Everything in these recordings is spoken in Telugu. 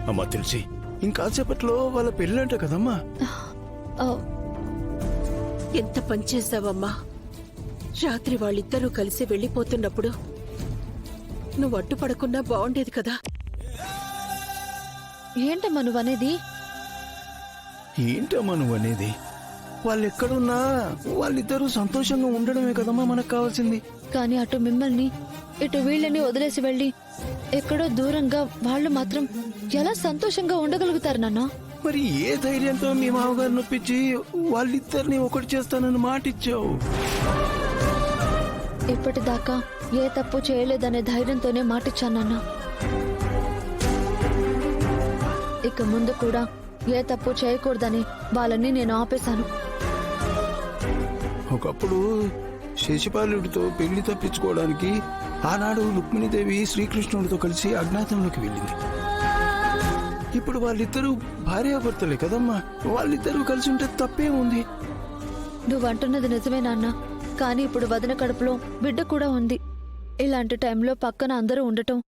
అమ్మా తులసి, ఇంకాసేపట్లో వాళ్ళ పెళ్ళంట కదమ్మా. ఆ, ఎంత పనిచేశావమ్మా. రాత్రి వాళ్ళిద్దరూ కలిసి వెళ్ళిపోతున్నప్పుడు నువ్వు అడ్డుపడకున్నా బాగుండేది కదా. ఏంటమ్మా నువ్వనేది? ఏంటమ్మా నువ్వనేది? వాళ్ళెక్కడున్నా వాళ్ళిద్దరూ సంతోషంగా ఉండడమే కదమ్మా మనకు కావాల్సింది. కానీ అటు మిమ్మల్ని ఇటు వీళ్ళని వదిలేసి వెళ్ళి ఎక్కడో దూరంగా వాళ్ళు మాత్రం ఎలా సంతోషంగా ఉండగలుగుతారు నాన్న? మరి ఏ ధైర్యంతో మీ మామగారు నొప్పించి వాళ్ళిద్దరిని ఒకటి చేస్తానని మాటిచ్చావు? ఇప్పటిదాకా ఏ తప్పు చేయలేదనే ధైర్యంతోనే మాటిచ్చాను నాన్న. ఇక ముందు కూడా ఏ తప్పు చేయకూడదని వాళ్ళని నేను ఆపేశాను. ఒకప్పుడు శశిపాలుడితో పెళ్లి తప్పించుకోవడానికి ఆనాడు రుక్మిణీదేవి శ్రీకృష్ణుడితో కలిసి అజ్ఞాతంలోకి వెళ్ళింది. ఇప్పుడు వాళ్ళిద్దరూ భార్యాభర్తలే కదమ్మా. వాళ్ళిద్దరూ కలిసి ఉంటే తప్పేముంది? నువ్వంటున్నది నిజమే నాన్న. కానీ ఇప్పుడు వదిన కడుపులో బిడ్డ కూడా ఉంది. ఇలాంటి టైంలో పక్కన అందరూ ఉండటం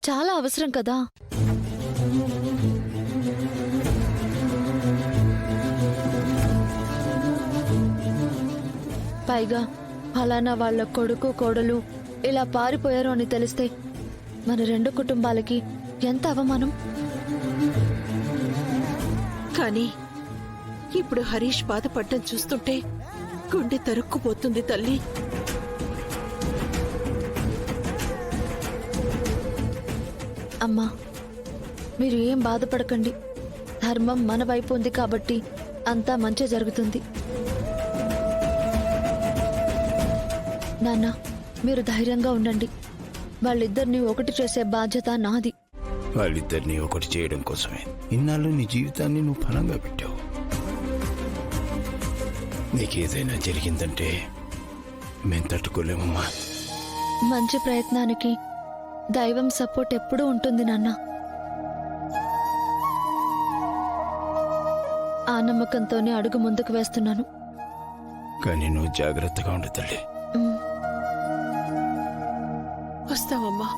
చాలా అవసరం కదా. పైగా ఫలానా వాళ్ళ కొడుకు కోడలు ఇలా పారిపోయారు అని తెలిస్తే మన రెండు కుటుంబాలకి ఎంత అవమానం. కానీ ఇప్పుడు హరీష్ బాధపడ్డం చూస్తుంటే గుండె తరుక్కుపోతుంది తల్లి. అమ్మా, మీరు ఏం బాధపడకండి. ధర్మం మన వైపు ఉంది కాబట్టి అంతా మంచి జరుగుతుంది. నాన్న, మీరు ధైర్యంగా ఉండండి. వాళ్ళిద్దరిని ఒకటి చేసే బాధ్యత నాది. వాళ్ళిద్దరిని ఒకటి చేయడం కోసమే ఇన్నాళ్ళు నీ జీవితాన్ని నువ్వు ఫలంగా పెట్టావు. నీకేదైనా జరిగిందంటే మేం తట్టుకోలేమమ్మా. మంచి ప్రయత్నానికి దైవం సపోర్ట్ ఎప్పుడూ ఉంటుంది నాన్న. ఆ నమ్మకంతోనే అడుగు ముందుకు వేస్తున్నాను. కానీ నువ్వు జాగ్రత్తగా ఉండు తల్లి. వస్తావమ్మా.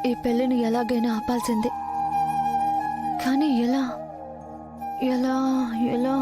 ఈ పెళ్లిని ఎలాగైనా ఆపాల్సిందే. కానీ ఎలా ఎలా ఎలా